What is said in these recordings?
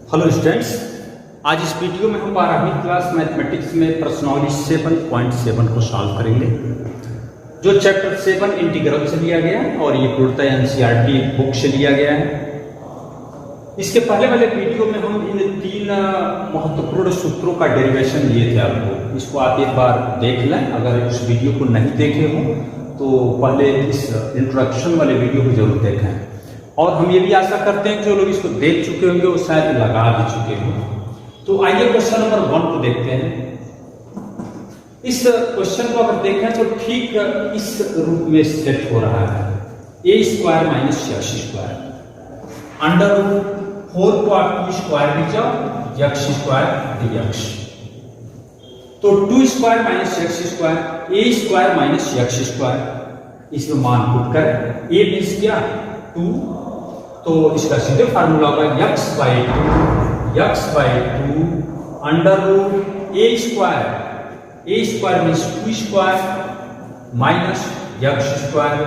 Hello students, आज इस video में हम 12वीं क्लास मैथमेटिक्स में प्रश्नावली 7.7 को सॉल्व करेंगे, जो चैप्टर 7 इंटीग्रल से लिया गया है और ये पूर्णतः एनसीईआरटी बुक से लिया गया है। इसके पहले वाले वीडियो में हम इन 3 महत्वपूर्ण सूत्रों का डेरिवेशन लिए थे आपको। इसको आप एक बार देख लें, अगर उस वीडियो को नहीं देखे हो तो पहले इस इंट्रोडक्शन वाले वीडियो को जरूर देखें। और हम ये भी आशा करते हैं कि जो लोग इसको देख चुके होंगे वो शायद लगा भी चुके हों। तो आइए क्वेश्चन नंबर 1 को देखते हैं। इस क्वेश्चन को अगर देखें तो ठीक इस रूप में सेट हो रहा है, a square minus x square under root 4 को आप 2 स्क्वायर भी जाओ x स्क्वायर dx। तो 2 square minus x square a square minus x square, इसमें मान पुट कर a मीन्स क्या 2, तो इसका सीधे फार्मूला होगा x by two under root a square means 2 square minus x square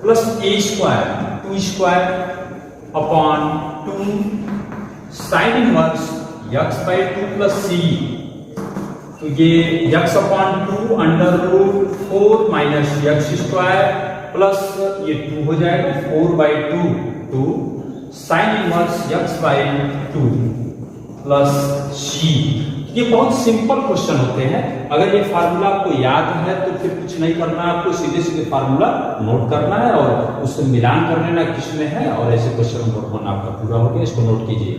plus a square 2 square upon 2 sine inverse x by 2 plus c। तो ये x upon 2 under root 4 minus x square plus ये 2 हो जाएगा 4 by 2 sine inverse x by 2 plus c। ये बहुत simple question होते हैं। अगर ये फार्मूला आपको याद है तो फिर कुछ नहीं करना है, आपको सीधे सीधे फार्मूला नोट करना है और उससे मिलान कर लेना किसमें है, और ऐसे क्वेश्चन नंबर 1 आपका पूरा हो गया। इसको नोट कीजिए।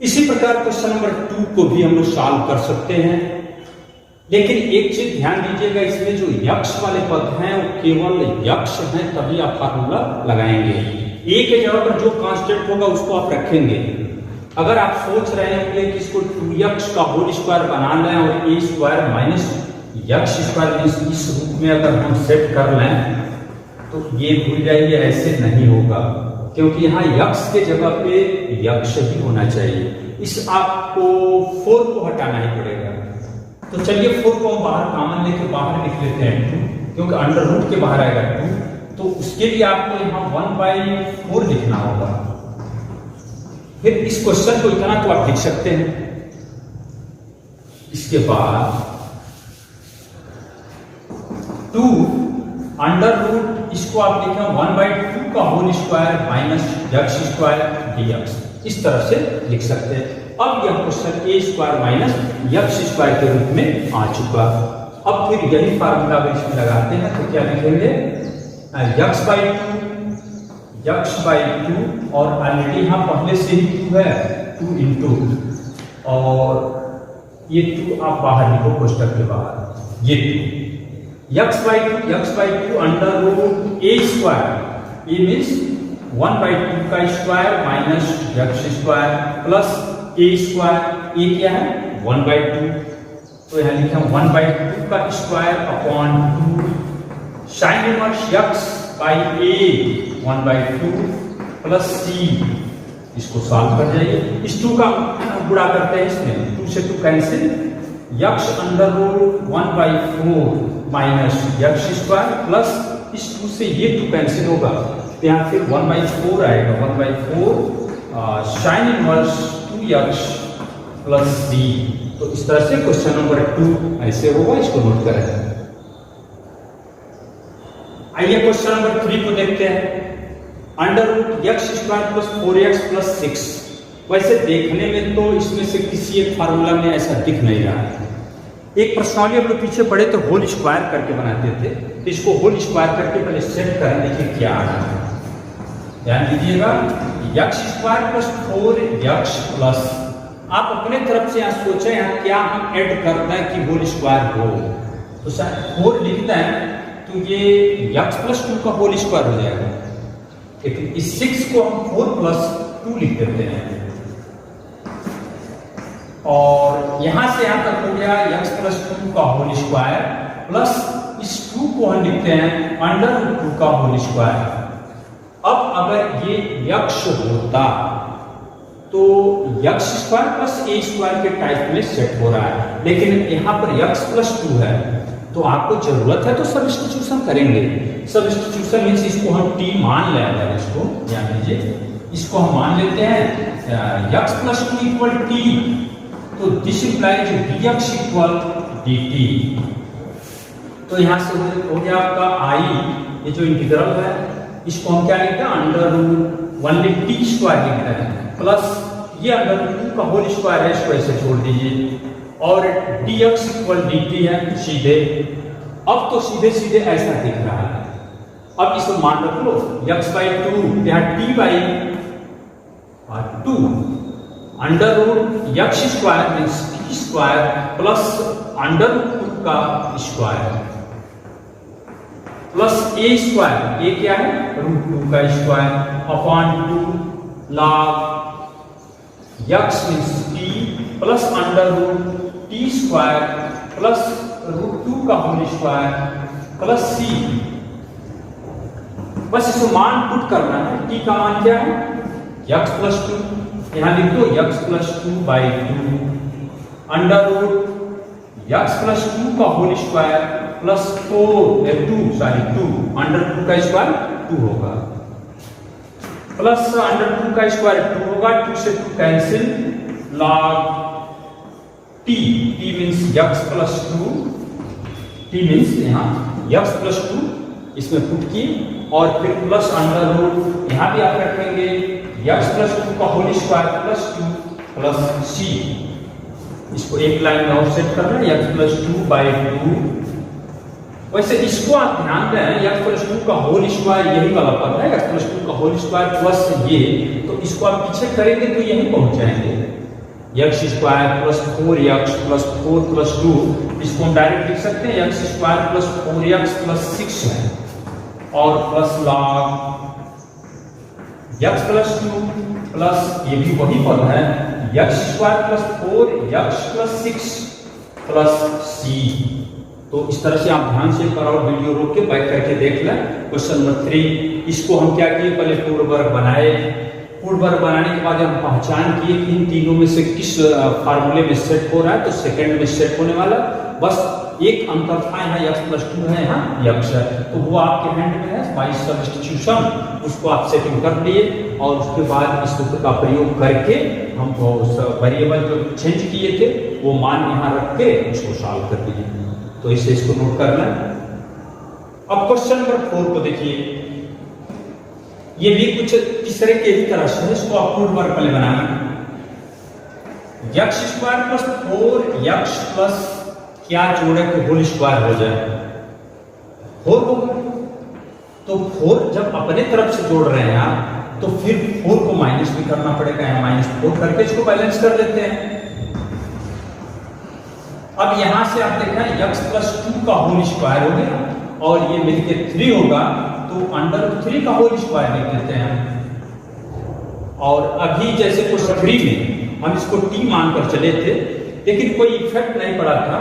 इसी प्रकार क्वेश्चन नंबर 2 को भी हम लोग सॉल्व कर सकते हैं, लेकिन एक चीज ध्यान दीजिएगा, इसमें जो यक्ष वाले पद हैं वो केवल यक्ष हैं, तभी आप फार्मूला लगाएंगे। a के जगह पर जो कांस्टेंट होगा उसको आप रखेंगे। अगर आप सोच रहे होंगे कि इसको 2x का होल स्क्वायर बना लें और a square minus x square means इस रूप में अगर हम सेट कर लें तो ये भूल जाइए, ऐसे नहीं होगा, क्योंकि यहाँ x के जगह पे यक्ष ही होना चाहिए। इस आपको 4 को हटाना ही पड़ेगा। तो चलिए 4 को हम बाहर कॉमन लेके बाहर लिख लेते हैं 2, क्योंकि अंडर रूट के बाहर आएगा 2, तो उसके लिए आपको यहाँ 1/4 लिखना होगा। फिर इस क्वेश्चन को इतना तो आप लिख सकते हैं। इसके बाद 2 अंडर रूट, इसको आप लिखें 1/2 का whole square minus x square dx, इस तरह से लिख सकते हैं। अब यह question a square minus x square के रूप में आ चुका। अब फिर यही फार्मूला अगर इसमें लगाते हैं तो क्या लिखेंगे x बाई 2 और ऑलरेडी यहाँ पहले से ही 2 है 2 इंटू, और ये 2 आप बाहर लिखो कोष्टक के बाहर, ये 2 x by 2 under root a square, ये मीन्स 1/2 का square minus x square plus a square, ये क्या है 1/2, तो यहाँ लिखा 1/2 का square upon 2 sine inverse x by a 1/2 plus c। इसको सॉल्व कर जाइए। इस 2 का गुणा करते हैं, इसमें 2 से 2 cancel, x under root 1/4 minus x square plus इस 2 से ये 2 कैंसिल होगा, तो यहाँ फिर 1/4 आएगा, 1/4 sine inverse 2x plus c। तो इस तरह से क्वेश्चन नंबर 2 ऐसे होगा, इसको नोट करें। आइए क्वेश्चन नंबर 3 को देखते हैं। Under root x square plus 4x plus 6। वैसे देखने में तो इसमें से किसी एक फार्मूला में ऐसा दिख नहीं रहा है। एक प्रश्नावली हम लोग पीछे पढ़े तो होल स्क्वायर करके बनाते थे, तो इसको होल स्क्वायर करके पहले सेट करें, देखिए क्या आ रहा है। ध्यान दीजिएगा, x square plus 4x plus, आप अपने तरफ से यहाँ सोचें यहाँ क्या हम ऐड करते हैं कि होल स्क्वायर हो, तो शायद 4 लिखते हैं तो ये x प्लस 2 का होल स्क्वायर हो जाएगा, लेकिन इस 6 को हम 4 प्लस 2 लिख देते हैं, और यहां से यहां तक हो गया x प्लस 2 का होल स्क्वायर प्लस इस 2 को हम लिखते हैं अंडर रूट 2 का होल स्क्वायर। अब अगर ये यक्ष होता तो x square plus a square के टाइप में सेट हो रहा है, लेकिन यहां पर x प्लस 2 है, तो आपको जरूरत है तो सब्स्टिट्यूशन करेंगे। सब्स्टिट्यूशन मींस इसको हम t मान लें, अगर इसको ध्यान दीजिए इसको हम मान लेते हैं x plus two equal t, तो this implies dx equal dt। तो यहाँ से हो गया आपका i, ये जो इंटीग्रल है इसको हम क्या लिखते हैं, under root only T square लिखते हैं, प्लस ये अंडर रूट टू का होल स्क्वायर है, इसको ऐसे छोड़ दीजिए, और dx इक्वल dt है सीधे। अब तो सीधे सीधे ऐसा दिख रहा है। अब इसको मान रख लो x बाई टू, यहाँ t by two, under root x square means t square plus under root two का स्क्वायर प्लस a स्क्वायर, ये क्या है, रूट टू का square upon two log x means t plus under root t square plus root two का whole square plus c। बस इसको मान put करना है, t का मान क्या है, x प्लस टू, यहां लिख दो x plus two by two under root x plus two का whole square plus two under two का स्क्वायर टू होगा, प्लस अंडर टू का स्क्वायर टू होगा, टू से two cancel, log t means x plus two, t means यहाँ x plus two इसमें put की, और फिर प्लस अंडर रूट यहाँ भी आप रखेंगे x प्लस टू का whole square plus two plus c। इसको एक लाइन में ऑफसेट करना है, x plus two by two. वैसे इसको आप ध्यान दें, x प्लस टू का होल स्क्वायर यही वाला पद है, x प्लस टू का होल स्क्वायर प्लस ये, तो इसको आप पीछे करेंगे तो यही पहुंच जाएंगे, x square plus 4x plus 4 plus 2, इसको हम डायरेक्ट लिख सकते हैं x square plus 4x plus 6 है, और plus log x plus 2 plus ये भी वही पद है x square plus 4x plus 6 plus c। तो इस तरह से आप ध्यान से करो, वीडियो रोक के बैक करके देख लें। क्वेश्चन नंबर 3, इसको हम क्या किए, पहले पूर्ण वर्ग बनाए, पूर्ण वर्ग बनाने के बाद हम पहचान किए कि इन तीनों में से किस फार्मूले में सेट हो रहा है, तो सेकंड में सेट होने वाला, बस एक अंतर था, यहाँ x प्लस टू है, यहाँ x है, तो वो आपके हैंड में है, बाय सब्स्टिट्यूशन उसको आप सेटिंग कर लिए, और उसके बाद इस सूत्र का प्रयोग करके हम उस वेरिएबल जो चेंज किए थे वो मान यहाँ रख के उसको सॉल्व कर दीजिए। तो इसे इसको नोट करना। अब क्वेश्चन नंबर 4 को देखिए, ये भी कुछ तीसरे के ही तरह से, इसको आप पूर्ण वर्ग पहले बनाना, x square plus 4x plus क्या जोड़े तो होल स्क्वायर हो जाए, 4 होगा, तो 4 जब अपने तरफ से जोड़ रहे हैं आप, तो फिर 4 को माइनस भी करना पड़ेगा, यहाँ -4 करके इसको बैलेंस कर लेते हैं। अब यहां से आप देखें x प्लस 2 का होल स्क्वायर हो गया, और ये मिलके 3 होगा, तो अंडर 3 का होल स्क्वायर लिख लेते हैं। और अभी जैसे क्वेश्चन 3 में हम इसको t मानकर चले थे, लेकिन कोई इफेक्ट नहीं पड़ा था,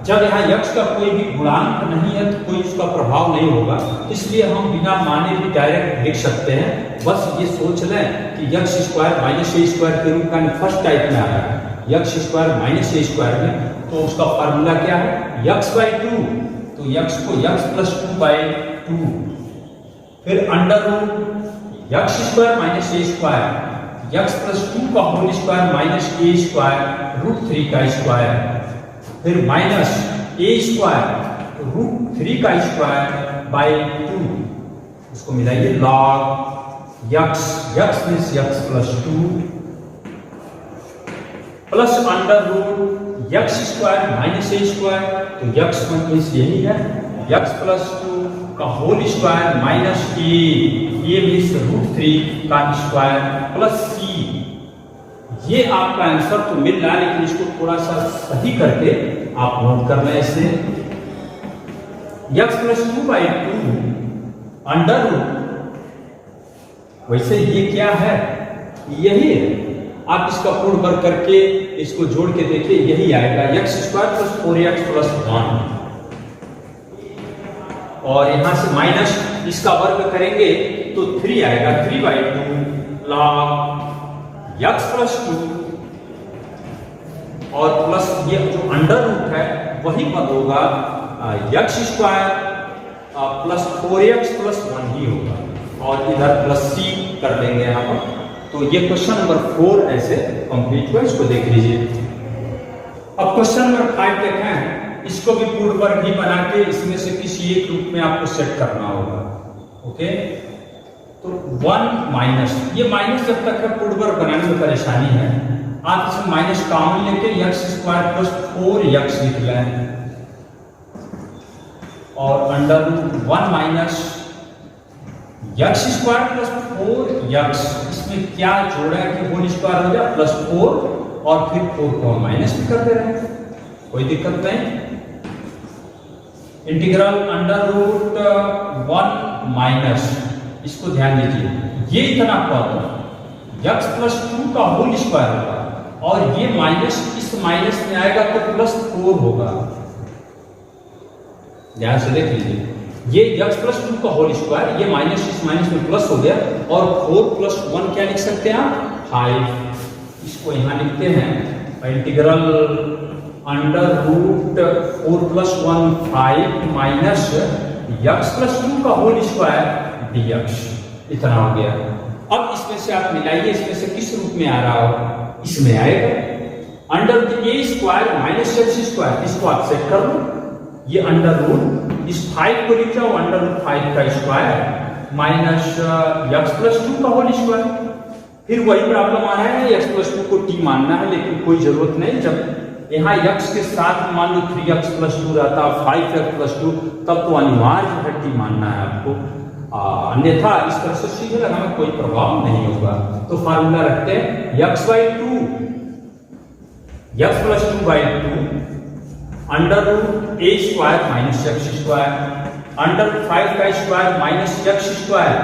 जब यहाँ x का कोई भी गुणांक नहीं है तो कोई उसका प्रभाव नहीं होगा, इसलिए हम बिना माने भी डायरेक्ट लिख सकते हैं। बस ये सोच लें कि x square minus a square के रूप में फर्स्ट टाइप में आ रहा है, x square minus a square में, तो उसका फार्मूला क्या है, x बाई टू, तो x को x प्लस 2 बाई 2, फिर under root x square minus a square, x plus 2 का whole square minus a square root 3 का स्क्वायर, फिर माइनस ए स्क्वायर रूट 3 का स्क्वायर बाई 2, उसको मिलाइए log x means x plus 2 plus under root x square minus a square, तो x means यही है x plus 2 का whole square minus a means root 3 का स्क्वायर प्लस c। ये आपका आंसर तो मिल रहा है, लेकिन इसको थोड़ा सा सही करके आप नोट कर लें इसे, x plus 2 by 2 under root, वैसे ये क्या है, यही है, आप इसका पूर्ण वर्ग करके इसको जोड़ के देखिए, यही आएगा x square plus 4x plus 1, और यहां से माइनस इसका वर्ग करेंगे तो 3 आएगा, 3 बाई 2 लॉग x प्लस 2, और प्लस ये जो अंडर रूट है वही पद होगा x square plus 4x plus 1 ही होगा, और इधर प्लस c कर देंगे यहाँ पर, तो ये क्वेश्चन नंबर 4 ऐसे कंप्लीट हुआ, इसको देख लीजिए। अब क्वेश्चन नंबर 5 देखें, इसको भी पूर्ण वर्ग ही बना के इसमें से किसी एक रूप में आपको सेट करना होगा। ओके, तो 1 माइनस, ये माइनस जब तक है पूर्ण वर्ग बनाने में परेशानी है, आप इसमें माइनस कॉमन लेके x स्क्वायर प्लस 4x लिख लें और under 1 minus x square plus 4x, इसमें क्या जोड़ा है कि होल स्क्वायर हो जाए प्लस 4 और फिर 4 को माइनस भी करते रहे, कोई दिक्कत नहीं। इंटीग्रल अंडर रूट 1 माइनस, इसको ध्यान दीजिए, ये इतना पद x प्लस 2 का होल स्क्वायर होगा और ये माइनस इस माइनस में आएगा तो प्लस 4 होगा। ध्यान से देख लीजिए, ये x प्लस 2 का होल स्क्वायर, ये माइनस इस माइनस में प्लस हो गया और 4 प्लस 1 क्या लिख सकते हैं आप 5। इसको यहां लिखते हैं integral under root 4 plus 1 5 minus x plus 2 का होल स्क्वायर dx, इतना हो गया। अब इसमें से आप मिलाइए, इसमें से किस रूप में आ रहा हो, इसमें आएगा अंडर ए स्क्वायर माइनस एक्स स्क्वायर, इसको आप सेट कर लो। ये अंडर रूट इस 5 को लिख जाओ अंडर रूट 5 का स्क्वायर माइनस x प्लस 2 का होल स्क्वायर। फिर वही प्रॉब्लम आ रहा है, x प्लस 2 को t मानना है, लेकिन कोई जरूरत नहीं। जब यहाँ x के साथ मान लो 3x प्लस 2 रहता, 5x प्लस 2, तब तो अनिवार्य है t मानना है आपको, अन्यथा इस तरह से सीधे लगाना कोई प्रभाव नहीं होगा। तो फार्मूला रखते हैं x by 2 x plus 2 by 2 under root a square minus x square under 5 का square minus x square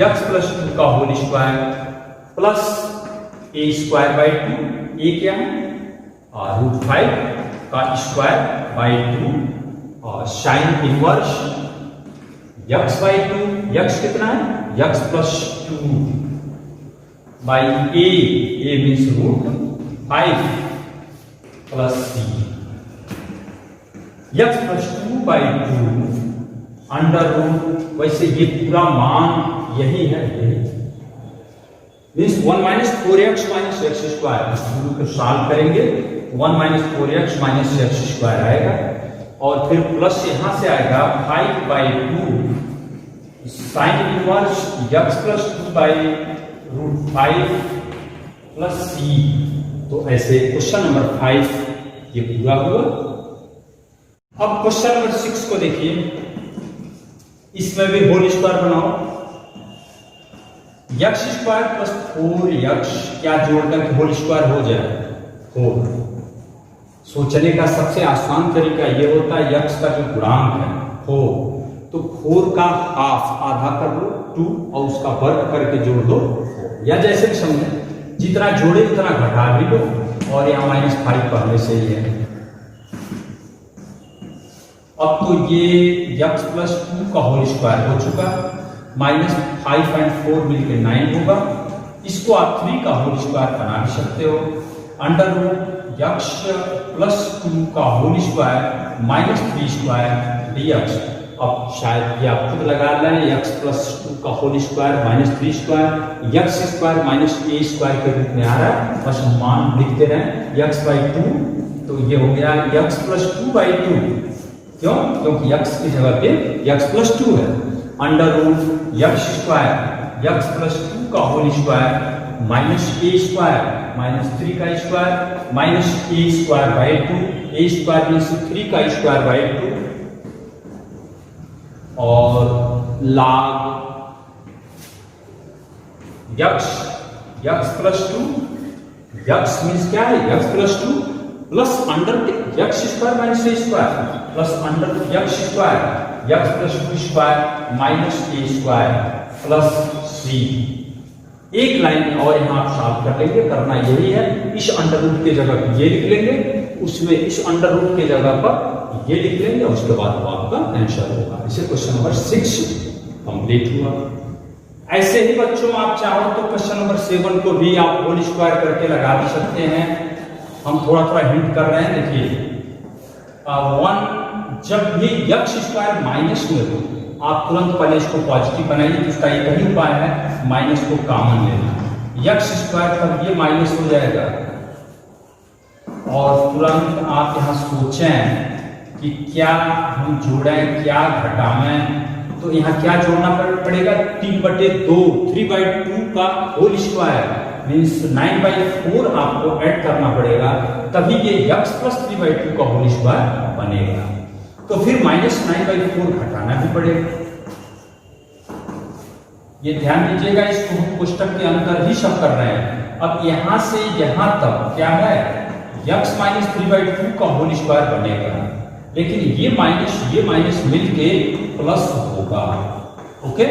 x plus 2 का whole square plus a square by 2, a क्या है रूट 5 का स्क्वायर बाई 2 और sine inverse x by 2, x कितना है x plus 2 by a means root 5 plus c, x plus 2 by 2 under root, वैसे ये पूरा मान यही है, means 1 minus 4x minus x square, इस रूट को सॉल्व करेंगे 1 minus 4x minus x square आएगा और फिर प्लस यहां से आएगा 5 by 2 sine inverse x plus 2 by root 5 plus c। तो ऐसे क्वेश्चन नंबर 5 ये पूरा हुआ। अब क्वेश्चन नंबर 6 को देखिए, इसमें भी होल स्क्वायर बनाओ, x स्क्वायर प्लस 4x क्या जोड़कर होल स्क्वायर हो जाए 4। सोचने का सबसे आसान तरीका ये होता है x का जो गुणांक है 4, तो 4 का हाफ आधा कर लो 2 और उसका वर्ग करके जोड़ दो 4, या जैसे भी समझे, जितना जोड़े उतना घटा भी लो और यहाँ -5 पहले से ही है। अब तो ये x प्लस 2 का होल स्क्वायर हो चुका, -5 और 4 मिलकर 9 होगा। इसको आप 3 का होल स्क्वायर बना भी सकते हो, अंडर रूट x प्लस 2 का whole square minus 3 square dx। अब शायद ये आप खुद लगा लें, x प्लस 2 का whole square minus 3 square x square minus a square के रूप में आ रहा है, बस हम मान लिखते रहें x बाई 2, तो ये हो गया x प्लस 2 बाई 2। क्यों? क्योंकि x की जगह पे x प्लस 2 है, under root x square x plus 2 का whole square minus a square minus 3 का square minus a square by 2, a square means 3 का स्क्वायर बाई 2 और log x plus 2, x means क्या है x plus 2 plus under x square minus a square plus under x square x plus 2 square minus a square plus c। एक line और यहां आप solve कर लेंगे, करना यही है, इस अंडर रूट की जगह ये लिख लेंगे, उसमें इस अंडर रूट की जगह पर ये लिख लेंगे, उसके बाद वो आपका आंसर होगा। इसे क्वेश्चन नंबर 6 कंप्लीट हुआ। ऐसे ही बच्चों आप चाहो तो क्वेश्चन नंबर 7 को भी आप होल स्क्वायर करके लगा भी सकते हैं। हम थोड़ा थोड़ा हिंट कर रहे हैं, देखिए 1 जब भी x स्क्वायर माइनस में हो, आप तुरंत पहले इसको पॉजिटिव बनाइए, तो इसका एक ही उपाय है माइनस को कॉमन लेना। यक्स स्क्वायर, तब ये माइनस हो जाएगा और तुरंत आप यहाँ सोचें कि क्या हम जोड़ें क्या घटाएं, तो यहाँ क्या जोड़ना पड़ेगा, 3/2 3/2 का होल स्क्वायर मीन्स 9/4 आपको ऐड करना पड़ेगा, तभी ये यक्स प्लस 3/2 का होल स्क्वायर बनेगा। तो फिर -9/4 घटाना भी पड़ेगा। ये ध्यान दीजिएगा, इसको हम पुस्तक के अंदर ही सब कर रहे हैं। अब यहां से यहां तक क्या है, यक्स माइनस 3/2 का होल स्क्वायर बनेगा, लेकिन ये माइनस मिलके प्लस होगा। ओके,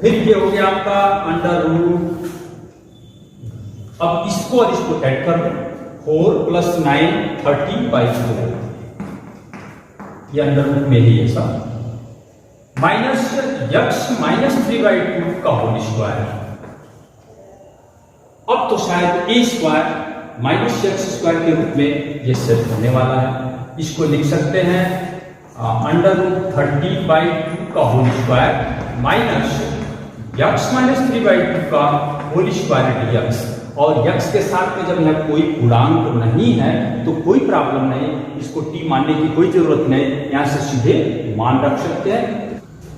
फिर ये हो गया आपका अंडर रूट। अब इसको और इसको ऐड कर दो, 4 + 9 30/4, ये अंडर रूट में ही है सब, माइनस यक्स माइनस 3/2 का होल स्क्वायर। अब तो शायद ए स्क्वायर माइनस यक्स स्क्वायर के रूप में ये सेट होने वाला है। इसको लिख सकते हैं अंडर रूट 30/2 का whole square minus x minus 3/2 का होल स्क्वायर dx। और यक्स के साथ में जब यहाँ कोई गुणांक नहीं है तो कोई प्रॉब्लम नहीं, इसको टी मानने की कोई जरूरत नहीं, यहाँ से सीधे मान रख सकते हैं।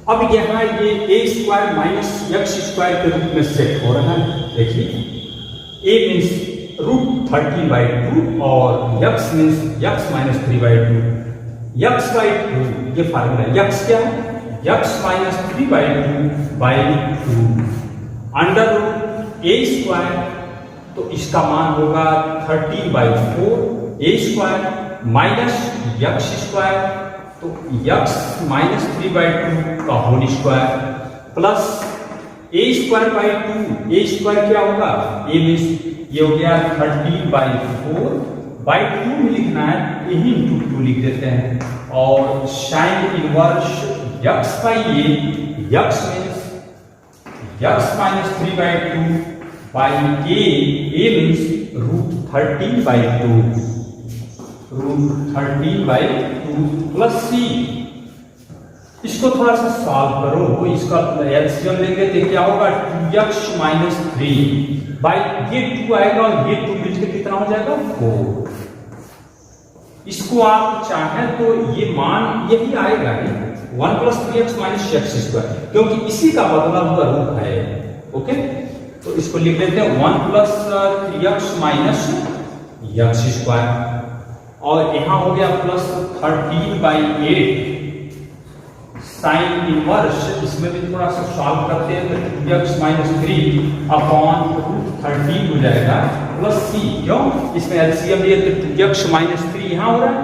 अब यहाँ ये ए स्क्वायर माइनस यक्स स्क्वायर के रूप में सेट हो रहा है। देखिए ए मीन्स रूट 30/2 और x means x minus 3/2, x ये फार्मूला है। यक्स क्या है, x minus 3/2 under root a square, तो इसका मान होगा 30/4 a square minus x square, तो यक्स माइनस 3/2 का whole square plus a square by 2, a square क्या होगा, ए मीन्स ये हो गया 30/4/2 में लिखना है, यही इंटू 2 लिख देते हैं, और sine inverse x by x means x minus 3/2 by a means root 30/2 plus c. इसको थोड़ा सा सॉल्व करो, इसका एलसीएम लेंगे तो क्या होगा, 2x माइनस 3 बाई ये 2 आएगा और ये 2 मिलकर कितना हो जाएगा, 4। इसको आप चाहें तो ये मान यही आएगा 1 + 3x माइनस x स्क्वायर, क्योंकि इसी का बदला हुआ रूप है। ओके, तो इसको लिख लेते हैं 1 + 3x माइनस x स्क्वायर, और यहां हो गया प्लस 13/8 साइन इनवर्स। इसमें भी थोड़ा सा सॉल्व करते हैं तो 2x माइनस 3/√13 हो जाएगा प्लस सी, क्यों, इसमें एलसीएम लिए तो 2x माइनस 3 यहां हो रहा है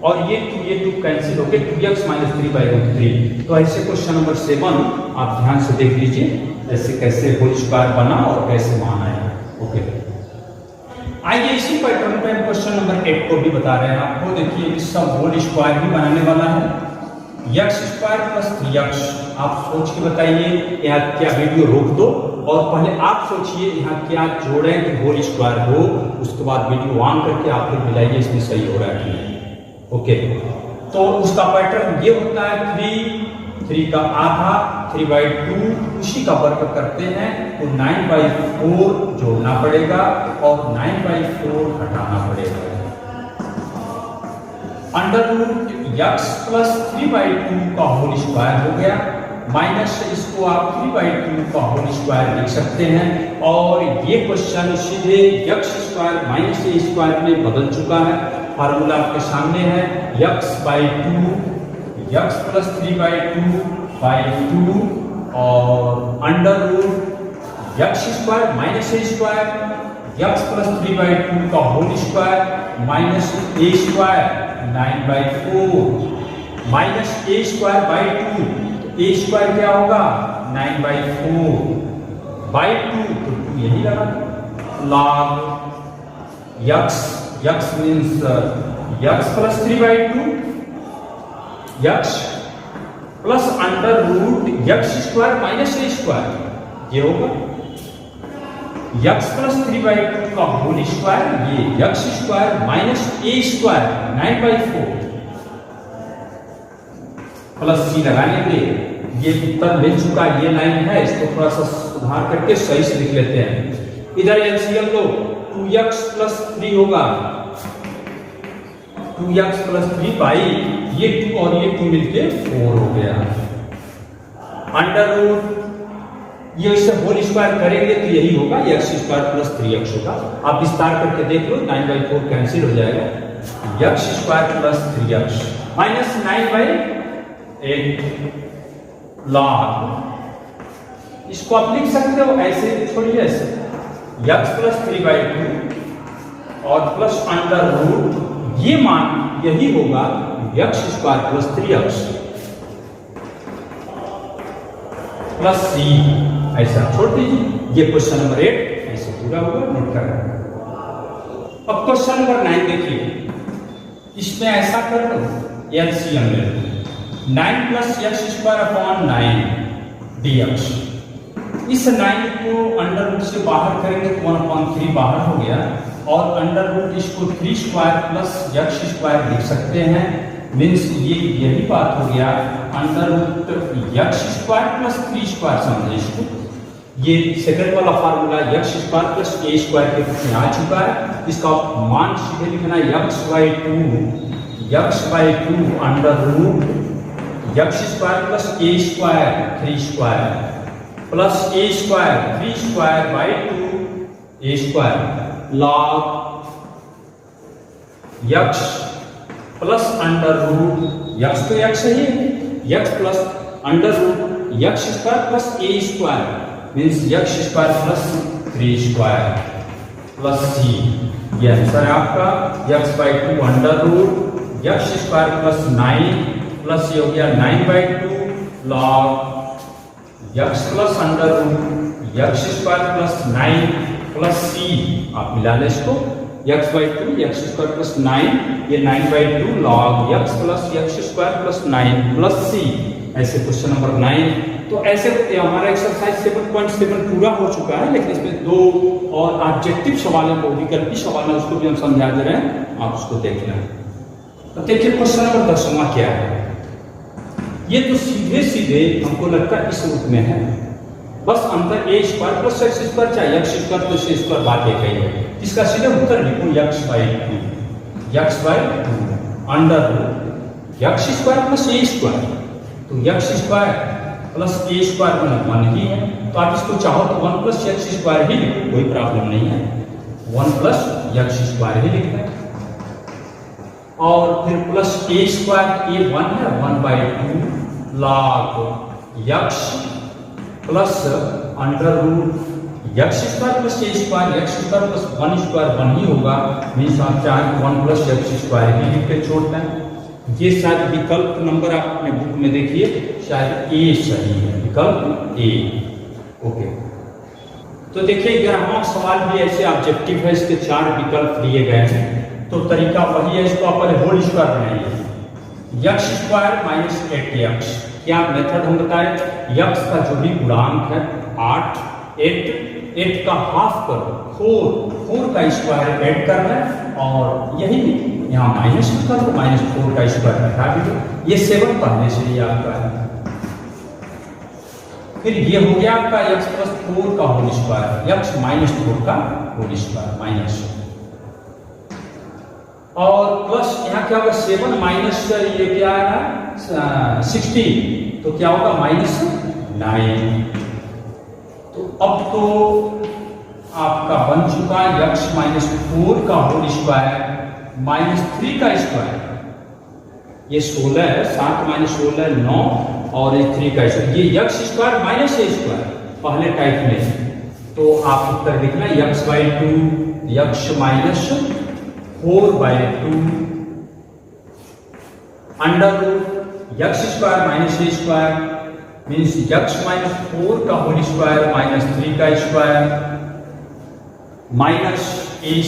और ये 2 कैंसिल होकर 2x माइनस 3/√3। तो ऐसे क्वेश्चन नंबर 7 आप ध्यान से देख लीजिए, ऐसे कैसे होल स्क्वायर बना और कैसे मान आया। ओके, आइए इसी पैटर्न पे हम क्वेश्चन नंबर 8 को भी बता रहे हैं आपको। देखिए इसका होल स्क्वायर भी बनाने वाला है, यक्स स्क्वायर प्लस 3x। आप सोच के बताइए, यहाँ क्या वीडियो रोक दो और पहले आप सोचिए यहाँ क्या जोड़ें कि होल स्क्वायर हो, उसके बाद वीडियो ऑन करके आप लोग मिलाइए इसमें सही हो रहा है कि नहीं। ओके, तो उसका पैटर्न ये होता है 3 का आधा 3/2, उसी का वर्ग करते हैं तो 9/4 जोड़ना पड़ेगा और 9/4 घटाना पड़ेगा। अंडर रूट यक्स प्लस 3/2 का होल स्क्वायर हो गया, माइनस इसको आप 3/2 का होल स्क्वायर लिख सकते हैं, और ये क्वेश्चन सीधे x square minus a square में बदल चुका है। फार्मूला आपके सामने है, x/2 यक्स प्लस 3/2 और under root x square minus a square x plus 3/2 का whole square minus a square 9/4 minus a square by 2, तो ए स्क्वायर क्या होगा 9/4/2, तो 2 यही लगा, log x means x plus 3/2 x plus under root x square minus a square, ये होगा x plus 3/2 का होल स्क्वायर, ये x square minus a square 9/4 plus c लगाएंगे ये उत्तर मिल चुका, ये लाइन है, इसको थोड़ा सा सुधार करके सही से लिख लेते हैं। इधर एलसीएम लो 2x + 3 होगा, 2x + 3 बाई ये 2 और ये 2 मिलके 4 हो गया। अंडर रूट ये इससे होल स्क्वायर करेंगे तो यही होगा, x² + 3x होगा। आप विस्तार करके देख लो, 9/4 कैंसिल हो जाएगा, x² + 3x माइनस 9/8 log। इसको आप लिख सकते हो ऐसे, छोड़िए ऐसे, x + 3/2 और प्लस अंडर रूट ये मान यही होगा x² + 3x प्लस c, ऐसा छोड़ दीजिए। ये क्वेश्चन नंबर 8 ऐसे पूरा होगा, नोट कर। अब क्वेश्चन नंबर 9 देखिए, इसमें ऐसा कर लो, एलसीएम ले लो 9 + x² / 9 dx। इस 9 को अंडर रूट से बाहर करेंगे तो 1/3 बाहर हो गया, और अंडर रूट इसको 3² + x² लिख सकते हैं, मीन्स ये यही बात हो गया, अंडर रूट x² + 3² समझे इसको। ये सेकंड वाला फार्मूला x² + a² के रूप में आ चुका है। इसका मान सीधे लिखना है x/2 under root x² + a² 3² plus a² 3² / 2 a² log x plus under root x तो x है, x plus under root x² + a² means x² + 3² plus c। ये आंसर है आपका, x/2 under root x² + 9 plus ये हो गया 9/2 log x plus under root x² + 9 plus c। आप मिला लें इसको, x/2 x² + 9, ये 9/2 log x plus x² + 9 plus c। ऐसे क्वेश्चन नंबर 9। तो ऐसे हमारा एक्सरसाइज 7.7 पूरा हो चुका है, लेकिन इसमें 2 और ऑब्जेक्टिव सवाल है, विकल्पी सवाल है, उसको भी हम समझा दे रहे हैं, आप उसको देख लें। तो देखिए क्वेश्चन नंबर 10वां क्या है। ये तो सीधे सीधे हमको लगता है इस रूप में है, बस अंतर a² + x² चाहे x² + a² बात एक ही है। इसका सीधे उत्तर लिखो x/2 under root x² + a²। तो x² + a² का लगभग नहीं है, तो आप इसको चाहो तो 1 + x² ही लिखो, कोई प्रॉब्लम नहीं है, 1 + x² ही लिखना है। और फिर प्लस a² ये 1 है, 1/2 log x plus under root x² + a² x² + 1² ही होगा, मीन्स आप चाहे 1 + x² ही लिख के छोड़ दें। ये शायद विकल्प नंबर आप अपने बुक में देखिए, शायद ए सही है, विकल्प ए। ओके, तो देखिए 11वां सवाल भी ऐसे ऑब्जेक्टिव है, इसके 4 विकल्प दिए गए हैं। तो तरीका वही है, इसको आप पहले होल स्क्वायर बनाइए, x² - 8x। क्या मेथड हम बताएं, x का जो भी गुणांक है 8, 8 का हाफ करो, 4 का स्क्वायर ऐड करना है, और यही यहाँ माइनस कर दो, -4 का स्क्वायर हटा दो। ये 7 पढ़ने से ही आपका है। फिर ये हो गया आपका x + 4 का होल स्क्वायर, x - 4 का होल स्क्वायर माइनस, और प्लस यहाँ क्या होगा 7 माइनस ये क्या आएगा 16, तो क्या होगा -9। तो अब तो आपका बन चुका x - 4 का होल स्क्वायर -3 का स्क्वायर, ये 16 है, 7 - 16 9, और ये 3 का स्क्वायर, ये x² - a² पहले टाइप में। तो आप उत्तर लिखना x/2 x - 4/2 under root x² - a² means x - 4 का होल स्क्वायर -3 का स्क्वायर माइनस a²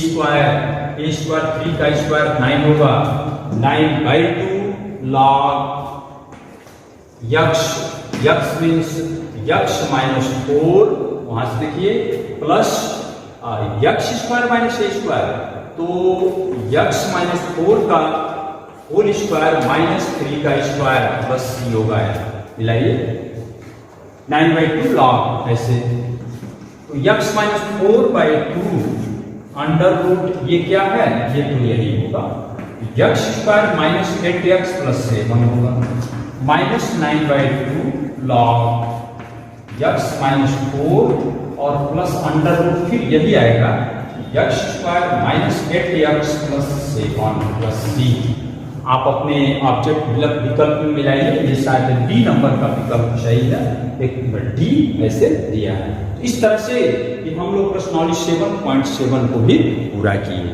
3 का स्क्वायर 9 होगा, 9/2 log x मीन्स x - 4, वहां से देखिए प्लस x² - a², तो x - 4 का होल स्क्वायर -3 का स्क्वायर प्लस c होगा, मिलाइए 9/2 log ऐसे, तो x माइनस 4/2 अंडर रूट ये क्या है, ये तो यही होगा x square minus 8x plus 7 होगा माइनस 9/2 log x माइनस 4 और प्लस अंडर रूट फिर यही आएगा x square minus 8x plus 7 plus c। आप अपने ऑब्जेक्ट विकल्प में मिलाइए, ये शायद डी नंबर का विकल्प सही है, एक डी ऐसे दिया है। इस तरह से कि हम लोग प्रश्नावली 7.7 को भी पूरा किए।